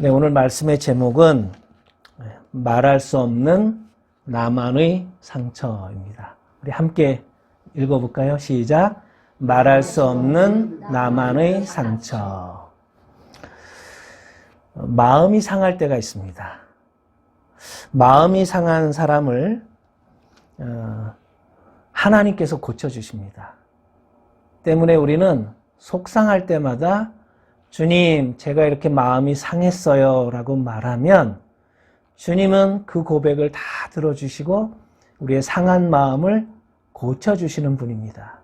네, 오늘 말씀의 제목은 말할 수 없는 나만의 상처입니다. 우리 함께 읽어볼까요? 시작. 말할 수 없는 나만의 상처. 마음이 상할 때가 있습니다. 마음이 상한 사람을 하나님께서 고쳐주십니다. 때문에 우리는 속상할 때마다 주님, 제가 이렇게 마음이 상했어요 라고 말하면 주님은 그 고백을 다 들어주시고 우리의 상한 마음을 고쳐주시는 분입니다.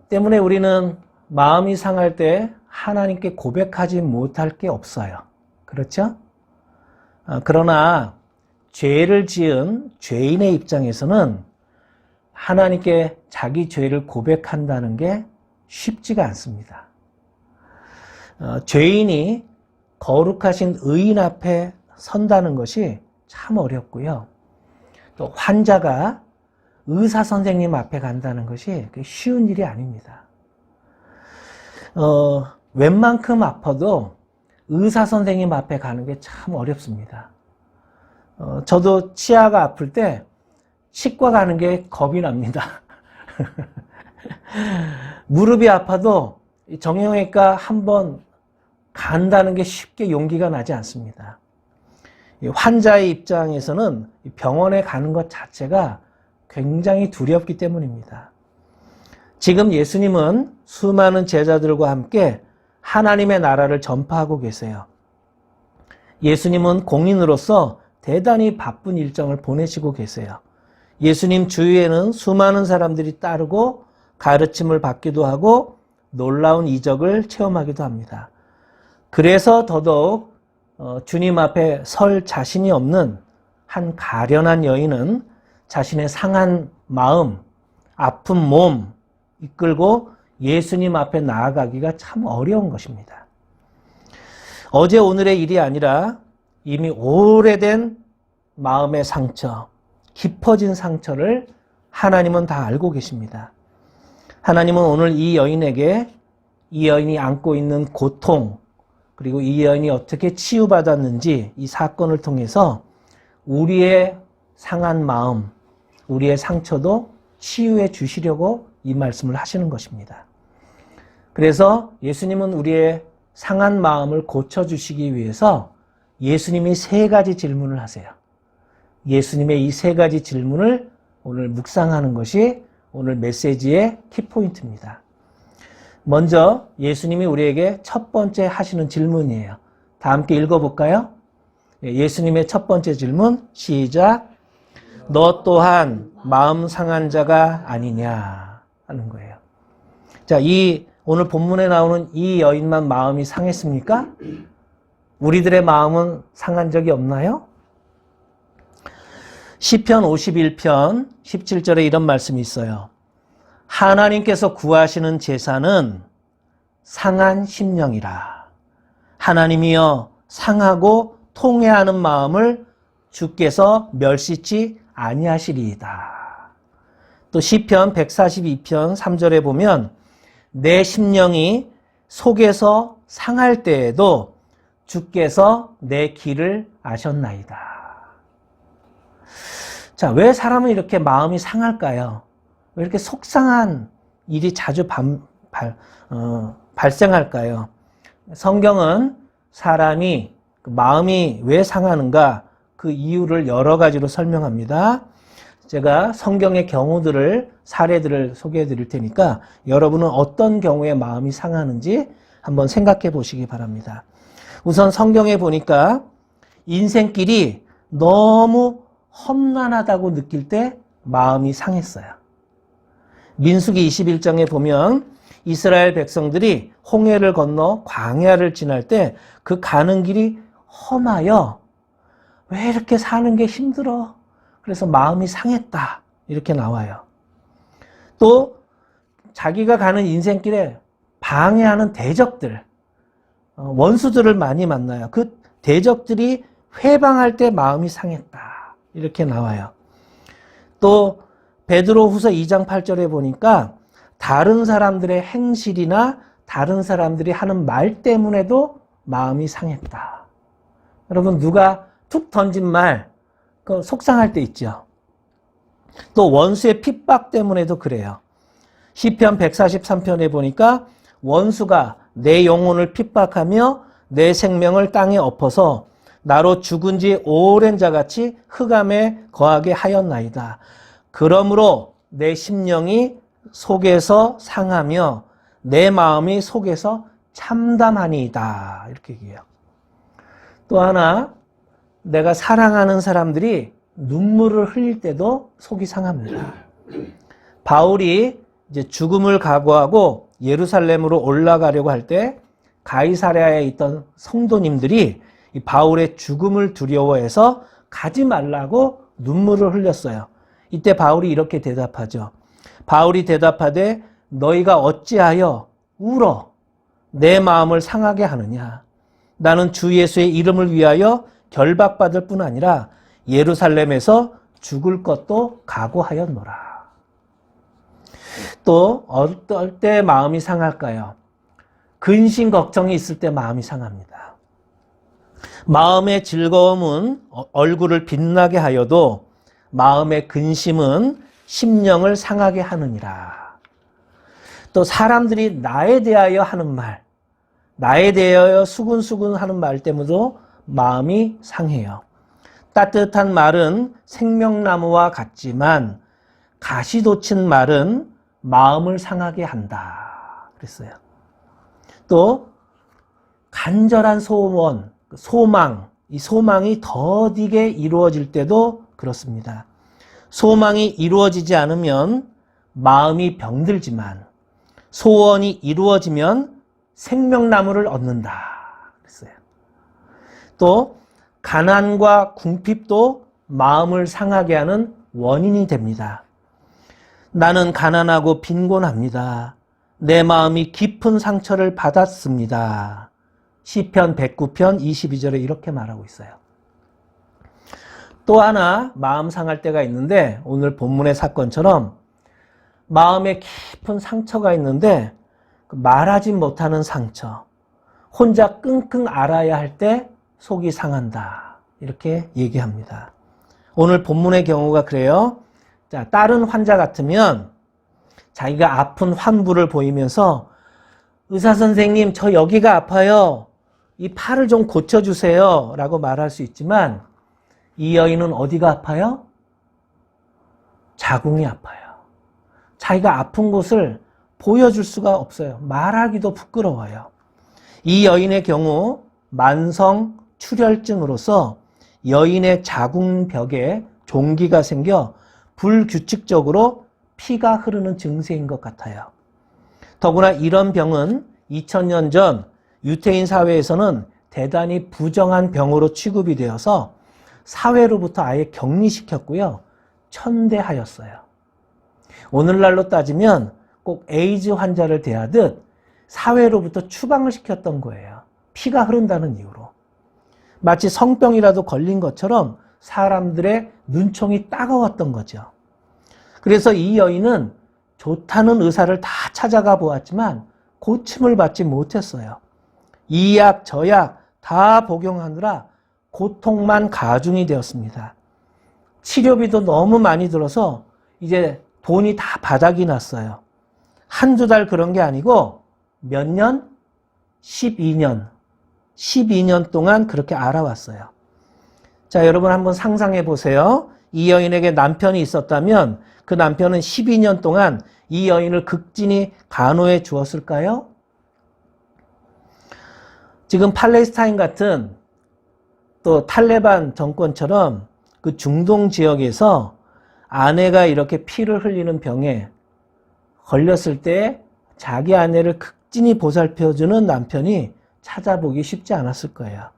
때문에 우리는 마음이 상할 때 하나님께 고백하지 못할 게 없어요. 그렇죠? 그러나 죄를 지은 죄인의 입장에서는 하나님께 자기 죄를 고백한다는 게 쉽지가 않습니다. 죄인이 거룩하신 의인 앞에 선다는 것이 참 어렵고요. 또 환자가 의사 선생님 앞에 간다는 것이 쉬운 일이 아닙니다. 웬만큼 아파도 의사 선생님 앞에 가는 게 참 어렵습니다. 저도 치아가 아플 때 치과 가는 게 겁이 납니다. 무릎이 아파도 정형외과 한번 간다는 게 쉽게 용기가 나지 않습니다. 환자의 입장에서는 병원에 가는 것 자체가 굉장히 두렵기 때문입니다. 지금 예수님은 수많은 제자들과 함께 하나님의 나라를 전파하고 계세요. 예수님은 공인으로서 대단히 바쁜 일정을 보내시고 계세요. 예수님 주위에는 수많은 사람들이 따르고 가르침을 받기도 하고 놀라운 이적을 체험하기도 합니다. 그래서 더더욱 주님 앞에 설 자신이 없는 한 가련한 여인은 자신의 상한 마음, 아픈 몸 이끌고 예수님 앞에 나아가기가 참 어려운 것입니다. 어제 오늘의 일이 아니라 이미 오래된 마음의 상처, 깊어진 상처를 하나님은 다 알고 계십니다. 하나님은 오늘 이 여인에게 이 여인이 안고 있는 고통, 그리고 이 여인이 어떻게 치유받았는지 이 사건을 통해서 우리의 상한 마음, 우리의 상처도 치유해 주시려고 이 말씀을 하시는 것입니다. 그래서 예수님은 우리의 상한 마음을 고쳐주시기 위해서 예수님이 3가지 질문을 하세요. 예수님의 이 3가지 질문을 오늘 묵상하는 것이 오늘 메시지의 키포인트입니다. 먼저 예수님이 우리에게 첫 번째 하시는 질문이에요. 다 함께 읽어볼까요? 예수님의 첫 번째 질문 시작. 너 또한 마음 상한 자가 아니냐 하는 거예요. 자, 이 오늘 본문에 나오는 이 여인만 마음이 상했습니까? 우리들의 마음은 상한 적이 없나요? 시편 51편 17절에 이런 말씀이 있어요. 하나님께서 구하시는 제사는 상한 심령이라. 하나님이여 상하고 통회하는 마음을 주께서 멸시치 아니하시리이다. 또 시편 142편 3절에 보면 내 심령이 속에서 상할 때에도 주께서 내 길을 아셨나이다. 자, 왜 사람은 이렇게 마음이 상할까요? 왜 이렇게 속상한 일이 자주 발생할까요? 성경은 사람이 마음이 왜 상하는가 그 이유를 여러 가지로 설명합니다. 제가 성경의 경우들을 사례들을 소개해 드릴 테니까 여러분은 어떤 경우에 마음이 상하는지 한번 생각해 보시기 바랍니다. 우선 성경에 보니까 인생길이 너무 험난하다고 느낄 때 마음이 상했어요. 민수기 21장에 보면 이스라엘 백성들이 홍해를 건너 광야를 지날 때 그 가는 길이 험하여 왜 이렇게 사는 게 힘들어? 그래서 마음이 상했다. 이렇게 나와요. 또 자기가 가는 인생길에 방해하는 대적들, 원수들을 많이 만나요. 그 대적들이 회방할 때 마음이 상했다. 이렇게 나와요. 또 베드로후서 2장 8절에 보니까 다른 사람들의 행실이나 다른 사람들이 하는 말 때문에도 마음이 상했다. 여러분, 누가 툭 던진 말, 그 속상할 때 있죠. 또 원수의 핍박 때문에도 그래요. 시편 143편에 보니까 원수가 내 영혼을 핍박하며 내 생명을 땅에 엎어서 나로 죽은 지 오랜 자같이 흑암에 거하게 하였나이다. 그러므로 내 심령이 속에서 상하며 내 마음이 속에서 참담하니이다. 이렇게 얘기해요. 또 하나, 내가 사랑하는 사람들이 눈물을 흘릴 때도 속이 상합니다. 바울이 이제 죽음을 각오하고 예루살렘으로 올라가려고 할 때 가이사랴에 있던 성도님들이 이 바울의 죽음을 두려워해서 가지 말라고 눈물을 흘렸어요. 이때 바울이 이렇게 대답하죠. 바울이 대답하되 너희가 어찌하여 울어 내 마음을 상하게 하느냐. 나는 주 예수의 이름을 위하여 결박받을 뿐 아니라 예루살렘에서 죽을 것도 각오하였노라. 또 어떨 때 마음이 상할까요? 근심 걱정이 있을 때 마음이 상합니다. 마음의 즐거움은 얼굴을 빛나게 하여도 마음의 근심은 심령을 상하게 하느니라. 또 사람들이 나에 대하여 하는 말, 나에 대하여 수군수군 하는 말 때문에도 마음이 상해요. 따뜻한 말은 생명나무와 같지만 가시 돋친 말은 마음을 상하게 한다. 그랬어요. 또 간절한 소원, 소망, 이 소망이 더디게 이루어질 때도 그렇습니다. 소망이 이루어지지 않으면 마음이 병들지만 소원이 이루어지면 생명나무를 얻는다. 그랬어요. 또 가난과 궁핍도 마음을 상하게 하는 원인이 됩니다. 나는 가난하고 빈곤합니다. 내 마음이 깊은 상처를 받았습니다. 시편 109편 22절에 이렇게 말하고 있어요. 또 하나 마음 상할 때가 있는데 오늘 본문의 사건처럼 마음에 깊은 상처가 있는데 말하지 못하는 상처, 혼자 끙끙 앓아야 할 때 속이 상한다. 이렇게 얘기합니다. 오늘 본문의 경우가 그래요. 자, 다른 환자 같으면 자기가 아픈 환부를 보이면서 의사 선생님, 저 여기가 아파요. 이 팔을 좀 고쳐주세요. 라고 말할 수 있지만 이 여인은 어디가 아파요? 자궁이 아파요. 자기가 아픈 곳을 보여줄 수가 없어요. 말하기도 부끄러워요. 이 여인의 경우 만성 출혈증으로서 여인의 자궁벽에 종기가 생겨 불규칙적으로 피가 흐르는 증세인 것 같아요. 더구나 이런 병은 2000년 전 유태인 사회에서는 대단히 부정한 병으로 취급이 되어서 사회로부터 아예 격리시켰고요. 천대하였어요. 오늘날로 따지면 꼭 에이즈 환자를 대하듯 사회로부터 추방을 시켰던 거예요. 피가 흐른다는 이유로. 마치 성병이라도 걸린 것처럼 사람들의 눈총이 따가웠던 거죠. 그래서 이 여인은 좋다는 의사를 다 찾아가 보았지만 고침을 받지 못했어요. 이 약, 저 약 다 복용하느라 고통만 가중이 되었습니다. 치료비도 너무 많이 들어서 이제 돈이 다 바닥이 났어요. 한두 달 그런 게 아니고 몇 년? 12년 동안 그렇게 알아왔어요. 자, 여러분 한번 상상해 보세요. 이 여인에게 남편이 있었다면 그 남편은 12년 동안 이 여인을 극진히 간호해 주었을까요? 지금 팔레스타인 같은 또 탈레반 정권처럼 그 중동 지역에서 아내가 이렇게 피를 흘리는 병에 걸렸을 때 자기 아내를 극진히 보살펴주는 남편이 찾아보기 쉽지 않았을 거예요.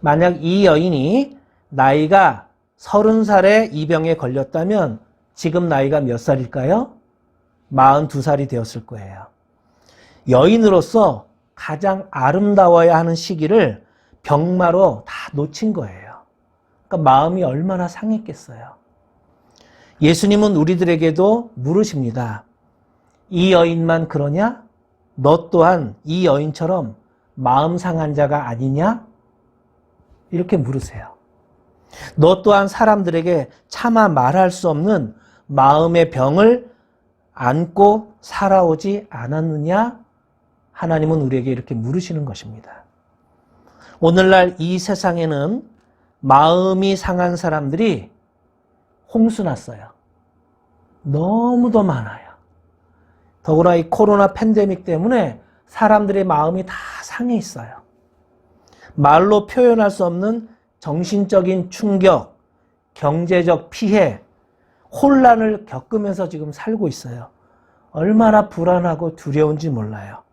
만약 이 여인이 나이가 30살에 이 병에 걸렸다면 지금 나이가 몇 살일까요? 42살이 되었을 거예요. 여인으로서 가장 아름다워야 하는 시기를 병마로 다 놓친 거예요. 그러니까 마음이 얼마나 상했겠어요. 예수님은 우리들에게도 물으십니다. 이 여인만 그러냐? 너 또한 이 여인처럼 마음 상한 자가 아니냐? 이렇게 물으세요. 너 또한 사람들에게 차마 말할 수 없는 마음의 병을 안고 살아오지 않았느냐? 하나님은 우리에게 이렇게 물으시는 것입니다. 오늘날 이 세상에는 마음이 상한 사람들이 홍수났어요. 너무도 많아요. 더구나 이 코로나 팬데믹 때문에 사람들의 마음이 다 상해 있어요. 말로 표현할 수 없는 정신적인 충격, 경제적 피해, 혼란을 겪으면서 지금 살고 있어요. 얼마나 불안하고 두려운지 몰라요.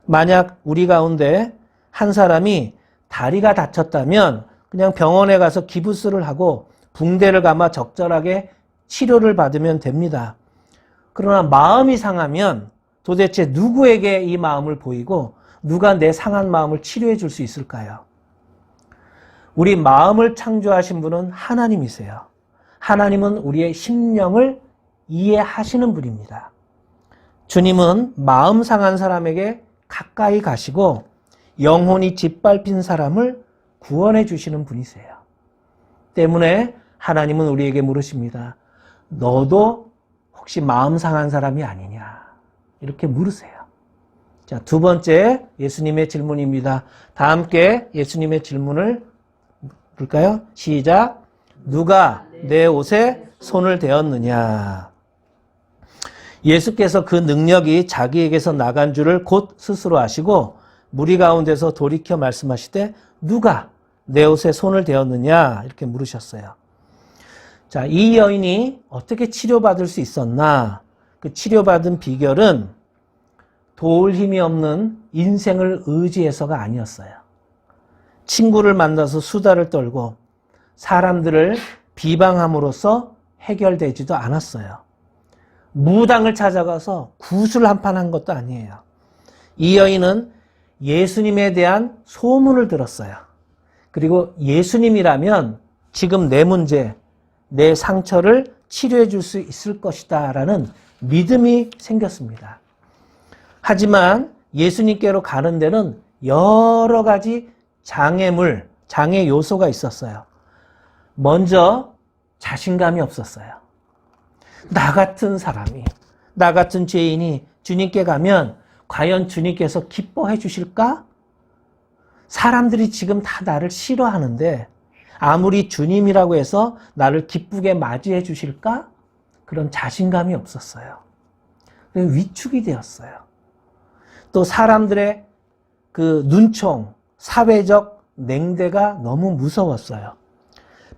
만약 우리 가운데 한 사람이 다리가 다쳤다면 그냥 병원에 가서 기부스를 하고 붕대를 감아 적절하게 치료를 받으면 됩니다. 그러나 마음이 상하면 도대체 누구에게 이 마음을 보이고 누가 내 상한 마음을 치료해 줄 수 있을까요? 우리 마음을 창조하신 분은 하나님이세요. 하나님은 우리의 심령을 이해하시는 분입니다. 주님은 마음 상한 사람에게 가까이 가시고 영혼이 짓밟힌 사람을 구원해 주시는 분이세요. 때문에 하나님은 우리에게 물으십니다. 너도 혹시 마음 상한 사람이 아니냐? 이렇게 물으세요. 자, 두 번째 예수님의 질문입니다. 다 함께 예수님의 질문을 볼까요? 시작. 누가 내 옷에 손을 대었느냐? 예수께서 그 능력이 자기에게서 나간 줄을 곧 스스로 아시고 무리 가운데서 돌이켜 말씀하시되 누가 내 옷에 손을 대었느냐? 이렇게 물으셨어요. 자, 이 여인이 어떻게 치료받을 수 있었나? 그 치료받은 비결은 도울 힘이 없는 인생을 의지해서가 아니었어요. 친구를 만나서 수다를 떨고 사람들을 비방함으로써 해결되지도 않았어요. 무당을 찾아가서 구슬 한판 한 것도 아니에요. 이 여인은 예수님에 대한 소문을 들었어요. 그리고 예수님이라면 지금 내 문제, 내 상처를 치료해 줄 수 있을 것이다 라는 믿음이 생겼습니다. 하지만 예수님께로 가는 데는 여러 가지 장애 요소가 있었어요. 먼저 자신감이 없었어요. 나 같은 사람이, 나 같은 죄인이 주님께 가면 과연 주님께서 기뻐해 주실까? 사람들이 지금 다 나를 싫어하는데 아무리 주님이라고 해서 나를 기쁘게 맞이해 주실까? 그런 자신감이 없었어요. 위축이 되었어요. 또 사람들의 그 눈총, 사회적 냉대가 너무 무서웠어요.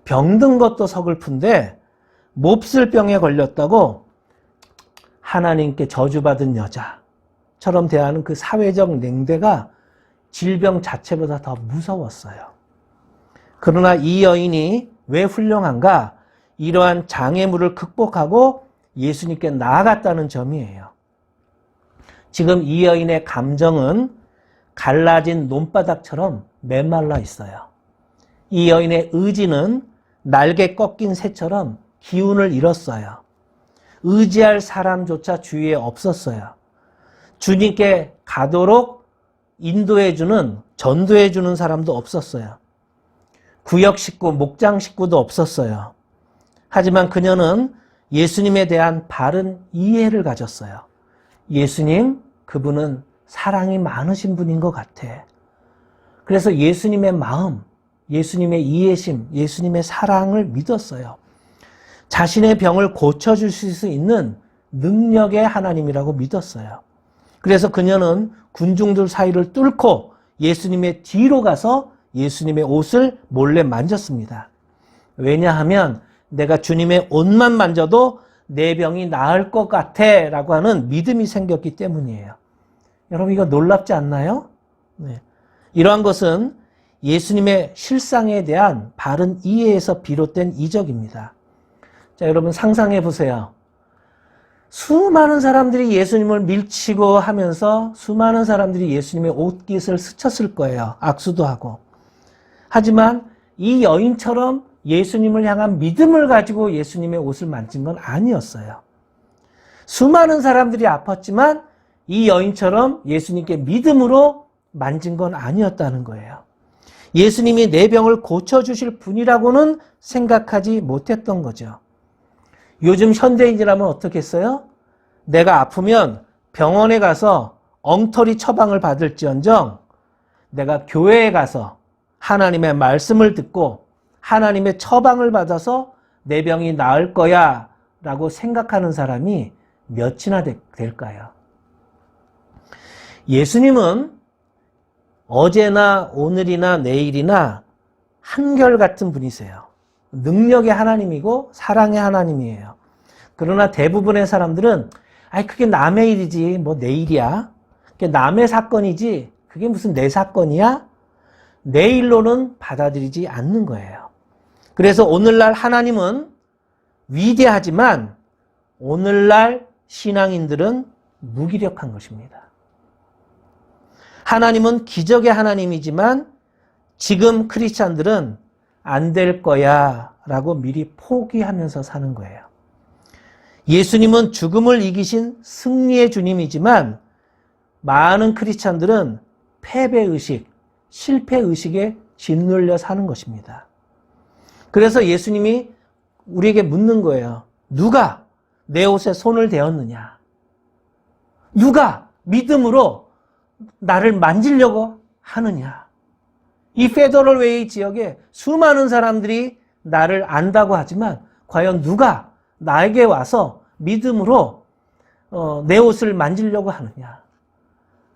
병든 것도 서글픈데 몹쓸 병에 걸렸다고 하나님께 저주받은 여자처럼 대하는 그 사회적 냉대가 질병 자체보다 더 무서웠어요. 그러나 이 여인이 왜 훌륭한가? 이러한 장애물을 극복하고 예수님께 나아갔다는 점이에요. 지금 이 여인의 감정은 갈라진 논바닥처럼 메말라 있어요. 이 여인의 의지는 날개 꺾인 새처럼 기운을 잃었어요. 의지할 사람조차 주위에 없었어요. 주님께 가도록 인도해주는, 전도해주는 사람도 없었어요. 구역 식구, 목장 식구도 없었어요. 하지만 그녀는 예수님에 대한 바른 이해를 가졌어요. 예수님, 그분은 사랑이 많으신 분인 것 같아. 그래서 예수님의 마음, 예수님의 이해심, 예수님의 사랑을 믿었어요. 자신의 병을 고쳐줄 수 있는 능력의 하나님이라고 믿었어요. 그래서 그녀는 군중들 사이를 뚫고 예수님의 뒤로 가서 예수님의 옷을 몰래 만졌습니다. 왜냐하면 내가 주님의 옷만 만져도 내 병이 나을 것 같아 라고 하는 믿음이 생겼기 때문이에요. 여러분 이거 놀랍지 않나요? 네. 이러한 것은 예수님의 실상에 대한 바른 이해에서 비롯된 이적입니다. 자, 여러분 상상해 보세요. 수많은 사람들이 예수님을 밀치고 하면서 수많은 사람들이 예수님의 옷깃을 스쳤을 거예요. 악수도 하고. 하지만 이 여인처럼 예수님을 향한 믿음을 가지고 예수님의 옷을 만진 건 아니었어요. 수많은 사람들이 아팠지만 이 여인처럼 예수님께 믿음으로 만진 건 아니었다는 거예요. 예수님이 내 병을 고쳐주실 분이라고는 생각하지 못했던 거죠. 요즘 현대인이라면 어떻겠어요? 내가 아프면 병원에 가서 엉터리 처방을 받을지언정 내가 교회에 가서 하나님의 말씀을 듣고 하나님의 처방을 받아서 내 병이 나을 거야 라고 생각하는 사람이 몇이나 될까요? 예수님은 어제나 오늘이나 내일이나 한결같은 분이세요. 능력의 하나님이고 사랑의 하나님이에요. 그러나 대부분의 사람들은 그게 남의 일이지 뭐 내 일이야. 그게 남의 사건이지 그게 무슨 내 사건이야? 내 일로는 받아들이지 않는 거예요. 그래서 오늘날 하나님은 위대하지만 오늘날 신앙인들은 무기력한 것입니다. 하나님은 기적의 하나님이지만 지금 크리스찬들은 안 될 거야 라고 미리 포기하면서 사는 거예요. 예수님은 죽음을 이기신 승리의 주님이지만 많은 크리스찬들은 패배의식, 실패의식에 짓눌려 사는 것입니다. 그래서 예수님이 우리에게 묻는 거예요. 누가 내 옷에 손을 대었느냐? 누가 믿음으로 나를 만지려고 하느냐? 이 페더럴 웨이 지역에 수많은 사람들이 나를 안다고 하지만 과연 누가 나에게 와서 믿음으로 내 옷을 만지려고 하느냐?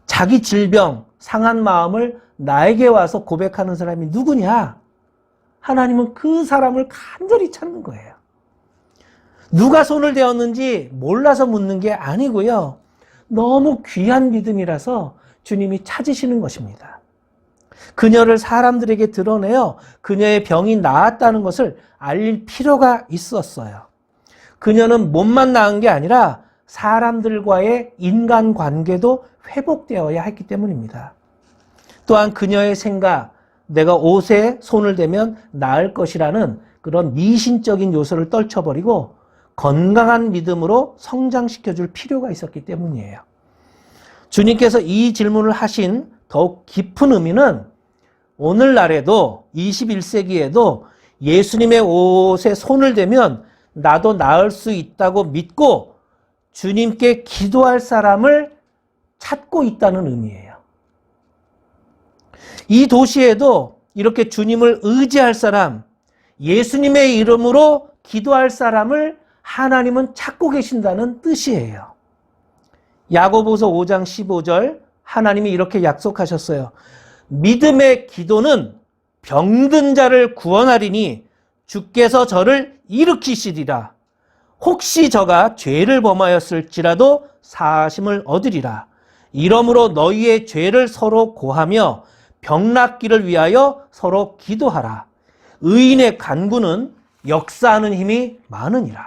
자기 질병, 상한 마음을 나에게 와서 고백하는 사람이 누구냐? 하나님은 그 사람을 간절히 찾는 거예요. 누가 손을 대었는지 몰라서 묻는 게 아니고요. 너무 귀한 믿음이라서 주님이 찾으시는 것입니다. 그녀를 사람들에게 드러내어 그녀의 병이 나았다는 것을 알릴 필요가 있었어요. 그녀는 몸만 나은 게 아니라 사람들과의 인간관계도 회복되어야 했기 때문입니다. 또한 그녀의 생각, 내가 옷에 손을 대면 나을 것이라는 그런 미신적인 요소를 떨쳐버리고 건강한 믿음으로 성장시켜줄 필요가 있었기 때문이에요. 주님께서 이 질문을 하신 더욱 깊은 의미는 오늘날에도 21세기에도 예수님의 옷에 손을 대면 나도 나을 수 있다고 믿고 주님께 기도할 사람을 찾고 있다는 의미예요. 이 도시에도 이렇게 주님을 의지할 사람, 예수님의 이름으로 기도할 사람을 하나님은 찾고 계신다는 뜻이에요. 야고보서 5장 15절 하나님이 이렇게 약속하셨어요. 믿음의 기도는 병든 자를 구원하리니 주께서 저를 일으키시리라. 혹시 저가 죄를 범하였을지라도 사하심을 얻으리라. 이러므로 너희의 죄를 서로 고하며 병 낫기를 위하여 서로 기도하라. 의인의 간구는 역사하는 힘이 많으니라.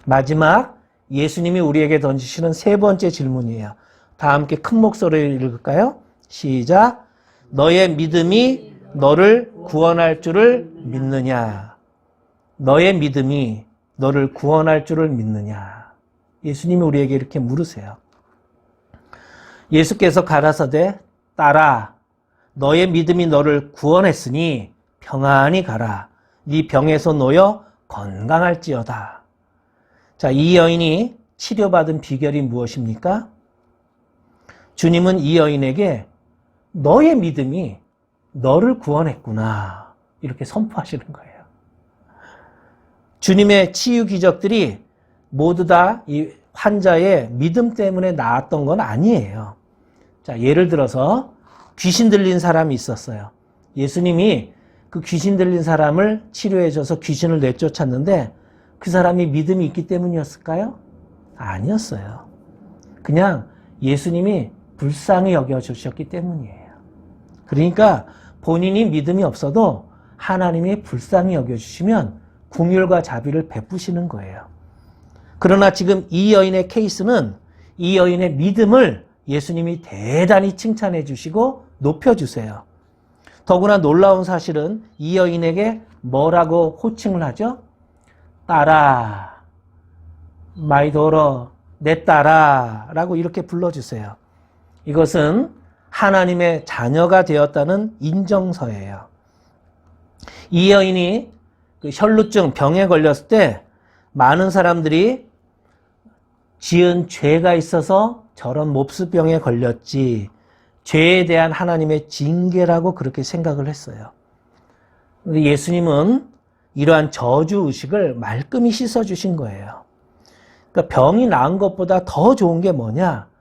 마지막 예수님이 우리에게 던지시는 세 번째 질문이에요. 다 함께 큰 목소리로 읽을까요? 시작. 너의 믿음이 너를 구원할 줄을 믿느냐? 너의 믿음이 너를 구원할 줄을 믿느냐? 예수님이 우리에게 이렇게 물으세요. 예수께서 가라사대 딸아, 너의 믿음이 너를 구원했으니 평안히 가라. 네 병에서 놓여 건강할지어다. 자, 이 여인이 치료받은 비결이 무엇입니까? 주님은 이 여인에게 너의 믿음이 너를 구원했구나. 이렇게 선포하시는 거예요. 주님의 치유 기적들이 모두 다 이 환자의 믿음 때문에 나았던 건 아니에요. 자, 예를 들어서 귀신 들린 사람이 있었어요. 예수님이 그 귀신 들린 사람을 치료해 줘서 귀신을 내쫓았는데 그 사람이 믿음이 있기 때문이었을까요? 아니었어요. 그냥 예수님이 불쌍히 여겨주셨기 때문이에요. 그러니까 본인이 믿음이 없어도 하나님이 불쌍히 여겨주시면 긍휼과 자비를 베푸시는 거예요. 그러나 지금 이 여인의 케이스는 이 여인의 믿음을 예수님이 대단히 칭찬해 주시고 높여주세요. 더구나 놀라운 사실은 이 여인에게 뭐라고 호칭을 하죠? 딸아, 마이 도러, 내 딸아 라고 이렇게 불러주세요. 이것은 하나님의 자녀가 되었다는 인정서예요. 이 여인이 그 혈루증 병에 걸렸을 때 많은 사람들이 지은 죄가 있어서 저런 몹쓸병에 걸렸지, 죄에 대한 하나님의 징계라고 그렇게 생각을 했어요. 근데 예수님은 이러한 저주의식을 말끔히 씻어주신 거예요. 그러니까 병이 나은 것보다 더 좋은 게 뭐냐?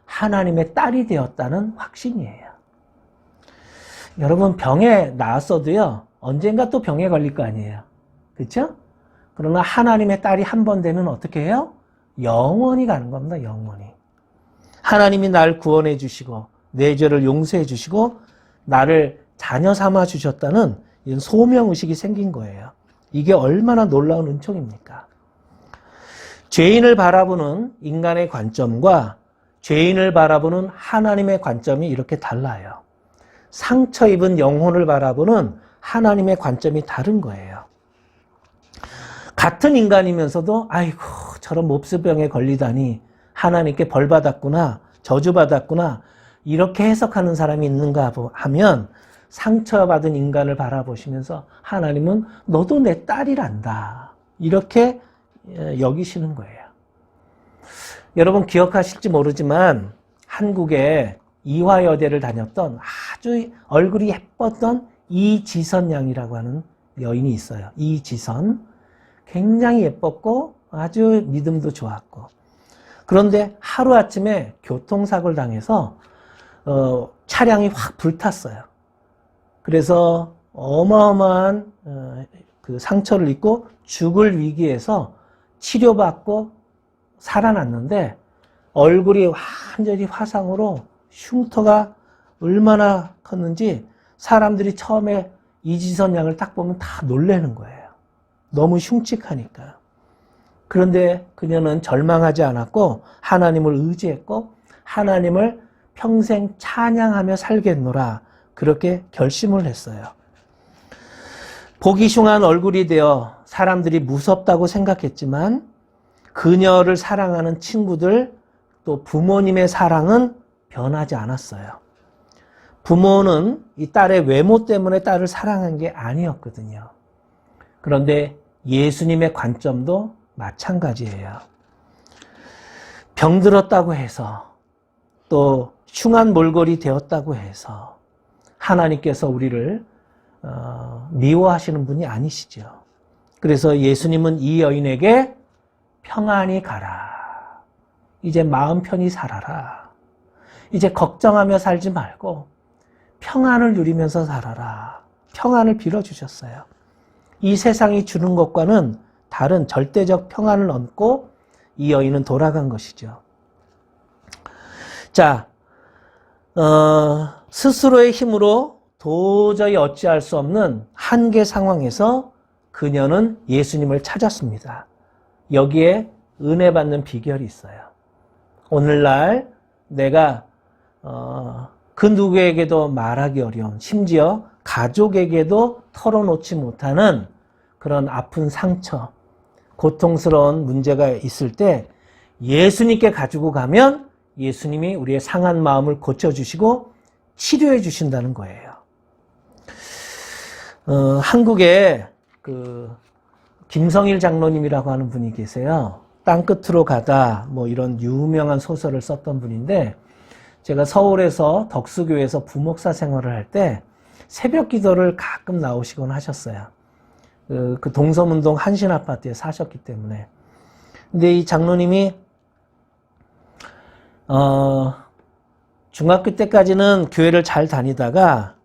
하나님의 딸이 되었다는 확신이에요. 여러분, 병에 나았어도요, 언젠가 또 병에 걸릴 거 아니에요. 그렇죠? 그러나 하나님의 딸이 한 번 되면 어떻게 해요? 영원히 가는 겁니다. 영원히. 하나님이 날 구원해 주시고 내 죄를 용서해 주시고 나를 자녀 삼아 주셨다는 이런 소명의식이 생긴 거예요. 이게 얼마나 놀라운 은총입니까? 죄인을 바라보는 인간의 관점과 죄인을 바라보는 하나님의 관점이 이렇게 달라요. 상처 입은 영혼을 바라보는 하나님의 관점이 다른 거예요. 같은 인간이면서도 아이고 저런 몹쓸병에 걸리다니 하나님께 벌받았구나, 저주받았구나, 이렇게 해석하는 사람이 있는가 하면 상처받은 인간을 바라보시면서 하나님은 너도 내 딸이란다, 이렇게 여기시는 거예요. 여러분 기억하실지 모르지만 한국에 이화여대를 다녔던 아주 얼굴이 예뻤던 이지선 양이라고 하는 여인이 있어요. 이지선. 굉장히 예뻤고 아주 믿음도 좋았고, 그런데 하루아침에 교통사고를 당해서 차량이 확 불탔어요. 그래서 어마어마한 그 상처를 입고 죽을 위기에서 치료받고 살아났는데 얼굴이 완전히 화상으로 흉터가 얼마나 컸는지 사람들이 처음에 이지선 양을 딱 보면 다 놀라는 거예요. 너무 흉측하니까. 그런데 그녀는 절망하지 않았고 하나님을 의지했고 하나님을 평생 찬양하며 살겠노라, 그렇게 결심을 했어요. 보기 흉한 얼굴이 되어 사람들이 무섭다고 생각했지만 그녀를 사랑하는 친구들 또 부모님의 사랑은 변하지 않았어요. 부모는 이 딸의 외모 때문에 딸을 사랑한 게 아니었거든요. 그런데 예수님의 관점도 마찬가지예요. 병들었다고 해서 또 흉한 몰골이 되었다고 해서 하나님께서 우리를 미워하시는 분이 아니시죠. 그래서 예수님은 이 여인에게 평안히 가라, 이제 마음 편히 살아라, 이제 걱정하며 살지 말고 평안을 누리면서 살아라, 평안을 빌어주셨어요. 이 세상이 주는 것과는 다른 절대적 평안을 얻고 이 여인은 돌아간 것이죠. 자, 스스로의 힘으로 도저히 어찌할 수 없는 한계 상황에서 그녀는 예수님을 찾았습니다. 여기에 은혜 받는 비결이 있어요. 오늘날 내가 그 누구에게도 말하기 어려운, 심지어 가족에게도 털어놓지 못하는 그런 아픈 상처, 고통스러운 문제가 있을 때 예수님께 가지고 가면 예수님이 우리의 상한 마음을 고쳐주시고 치료해 주신다는 거예요. 한국에 그 김성일 장로님이라고 하는 분이 계세요. 땅끝으로 가다, 뭐 이런 유명한 소설을 썼던 분인데, 제가 서울에서 덕수교회에서 부목사 생활을 할 때 새벽 기도를 가끔 나오시곤 하셨어요. 그 동서문동 한신 아파트에 사셨기 때문에. 근데 이 장로님이 중학교 때까지는 교회를 잘 다니다가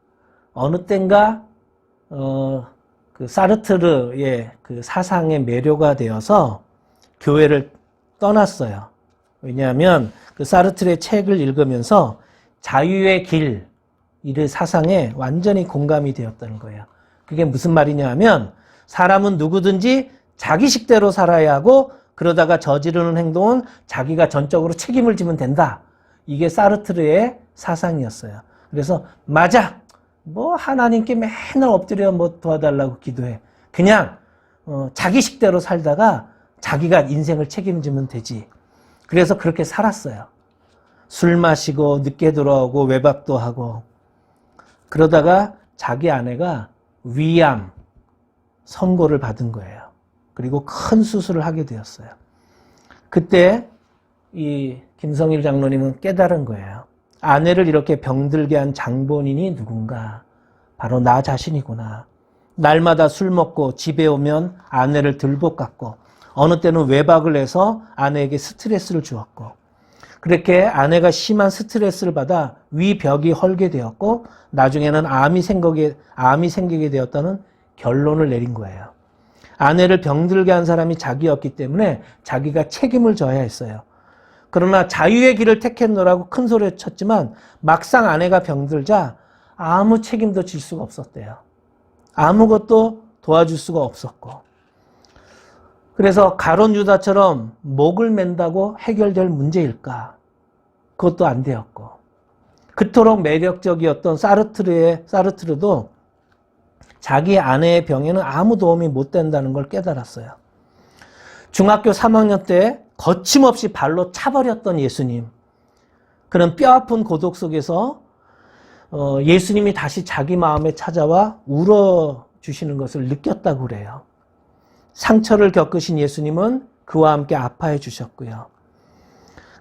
어느 땐가 그 사르트르의 그 사상에 매료가 되어서 교회를 떠났어요. 왜냐하면 그 사르트르의 책을 읽으면서 자유의 길, 이 사상에 완전히 공감이 되었다는 거예요. 그게 무슨 말이냐 하면 사람은 누구든지 자기 식대로 살아야 하고 그러다가 저지르는 행동은 자기가 전적으로 책임을 지면 된다. 이게 사르트르의 사상이었어요. 그래서 맞아, 뭐 하나님께 맨날 엎드려 뭐 도와달라고 기도해. 그냥 자기 식대로 살다가 자기가 인생을 책임지면 되지. 그래서 그렇게 살았어요. 술 마시고 늦게 들어오고 외박도 하고 그러다가 자기 아내가 위암 선고를 받은 거예요. 그리고 큰 수술을 하게 되었어요. 그때 이 김성일 장로님은 깨달은 거예요. 아내를 이렇게 병들게 한 장본인이 누군가? 바로 나 자신이구나. 날마다 술 먹고 집에 오면 아내를 들볶았고 어느 때는 외박을 해서 아내에게 스트레스를 주었고 그렇게 아내가 심한 스트레스를 받아 위벽이 헐게 되었고 나중에는 암이 생기게 되었다는 결론을 내린 거예요. 아내를 병들게 한 사람이 자기였기 때문에 자기가 책임을 져야 했어요. 그러나 자유의 길을 택했노라고 큰 소리를 쳤지만 막상 아내가 병들자 아무 책임도 질 수가 없었대요. 아무것도 도와줄 수가 없었고 그래서 가룟 유다처럼 목을 맨다고 해결될 문제일까? 그것도 안 되었고 그토록 매력적이었던 사르트르도 자기 아내의 병에는 아무 도움이 못 된다는 걸 깨달았어요. 중학교 3학년 때 거침없이 발로 차버렸던 예수님. 그런 뼈아픈 고독 속에서 예수님이 다시 자기 마음에 찾아와 울어주시는 것을 느꼈다고 그래요. 상처를 겪으신 예수님은 그와 함께 아파해 주셨고요.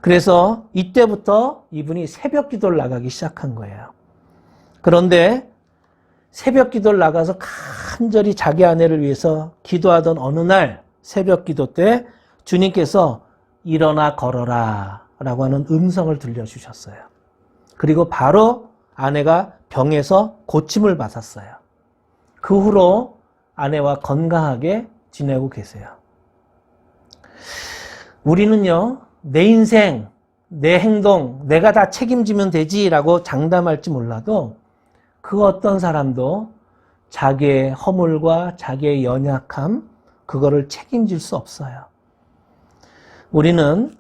그래서 이때부터 이분이 새벽 기도를 나가기 시작한 거예요. 그런데 새벽 기도를 나가서 간절히 자기 아내를 위해서 기도하던 어느 날 새벽 기도 때 주님께서 일어나 걸어라 라고 하는 음성을 들려주셨어요. 그리고 바로 아내가 병에서 고침을 받았어요. 그 후로 아내와 건강하게 지내고 계세요. 우리는요, 내 인생, 내 행동, 내가 다 책임지면 되지라고 장담할지 몰라도 그 어떤 사람도 자기의 허물과 자기의 연약함, 그거를 책임질 수 없어요. 우리는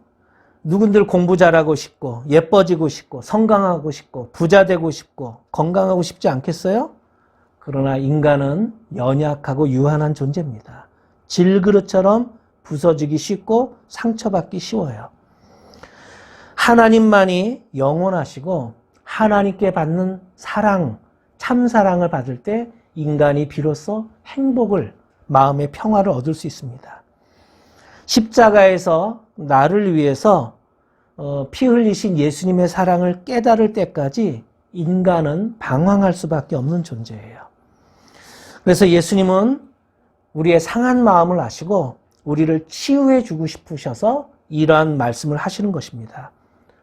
누군들 공부 잘하고 싶고, 예뻐지고 싶고, 성강하고 싶고, 부자 되고 싶고, 건강하고 싶지 않겠어요? 그러나 인간은 연약하고 유한한 존재입니다. 질그릇처럼 부서지기 쉽고 상처받기 쉬워요. 하나님만이 영원하시고 하나님께 받는 사랑, 참사랑을 받을 때 인간이 비로소 행복을, 마음의 평화를 얻을 수 있습니다. 십자가에서 나를 위해서 피 흘리신 예수님의 사랑을 깨달을 때까지 인간은 방황할 수밖에 없는 존재예요. 그래서 예수님은 우리의 상한 마음을 아시고 우리를 치유해 주고 싶으셔서 이러한 말씀을 하시는 것입니다.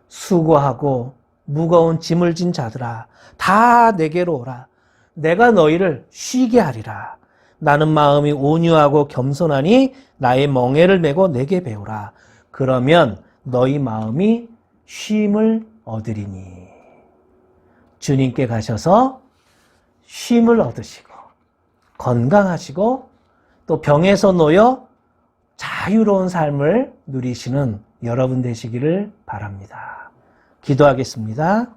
수고하고 무거운 짐을 진 자들아 다 내게로 오라. 내가 너희를 쉬게 하리라. 나는 마음이 온유하고 겸손하니 나의 멍에를 메고 내게 배우라. 그러면 너희 마음이 쉼을 얻으리니. 주님께 가셔서 쉼을 얻으시고 건강하시고 또 병에서 놓여 자유로운 삶을 누리시는 여러분 되시기를 바랍니다. 기도하겠습니다.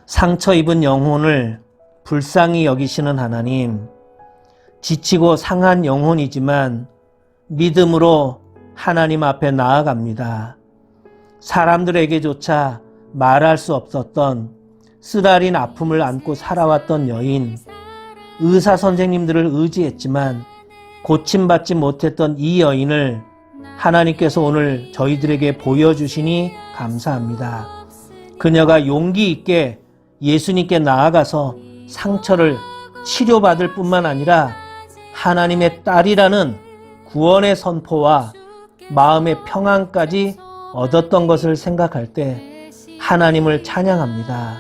상처 입은 영혼을 불쌍히 여기시는 하나님, 지치고 상한 영혼이지만 믿음으로 하나님 앞에 나아갑니다. 사람들에게조차 말할 수 없었던 쓰라린 아픔을 안고 살아왔던 여인, 의사 선생님들을 의지했지만 고침받지 못했던 이 여인을 하나님께서 오늘 저희들에게 보여주시니 감사합니다. 그녀가 용기 있게 예수님께 나아가서 상처를 치료받을 뿐만 아니라 하나님의 딸이라는 구원의 선포와 마음의 평안까지 얻었던 것을 생각할 때 하나님을 찬양합니다.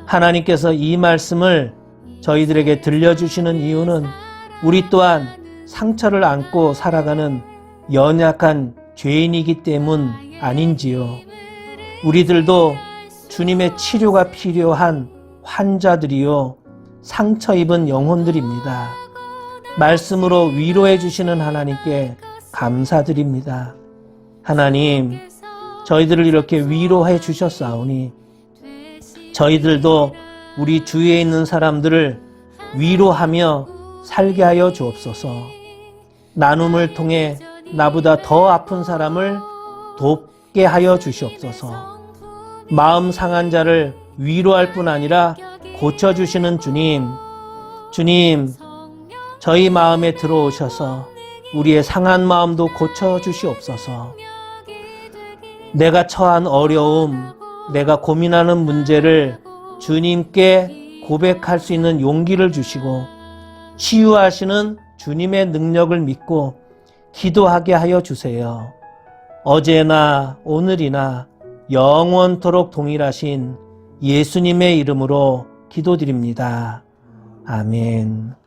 하나님께서 이 말씀을 저희들에게 들려주시는 이유는 우리 또한 상처를 안고 살아가는 연약한 죄인이기 때문 아닌지요. 우리들도 주님의 치료가 필요한 환자들이요, 상처 입은 영혼들입니다. 말씀으로 위로해 주시는 하나님께 감사드립니다. 하나님, 저희들을 이렇게 위로해 주셨사오니 저희들도 우리 주위에 있는 사람들을 위로하며 살게 하여 주옵소서. 나눔을 통해 나보다 더 아픈 사람을 깨닫게 하여 주시옵소서. 마음 상한 자를 위로할 뿐 아니라 고쳐주시는 주님, 저희 마음에 들어오셔서 우리의 상한 마음도 고쳐주시옵소서. 내가 처한 어려움, 내가 고민하는 문제를 주님께 고백할 수 있는 용기를 주시고 치유하시는 주님의 능력을 믿고 기도하게 하여 주세요. 어제나 오늘이나 영원토록 동일하신 예수님의 이름으로 기도드립니다. 아멘.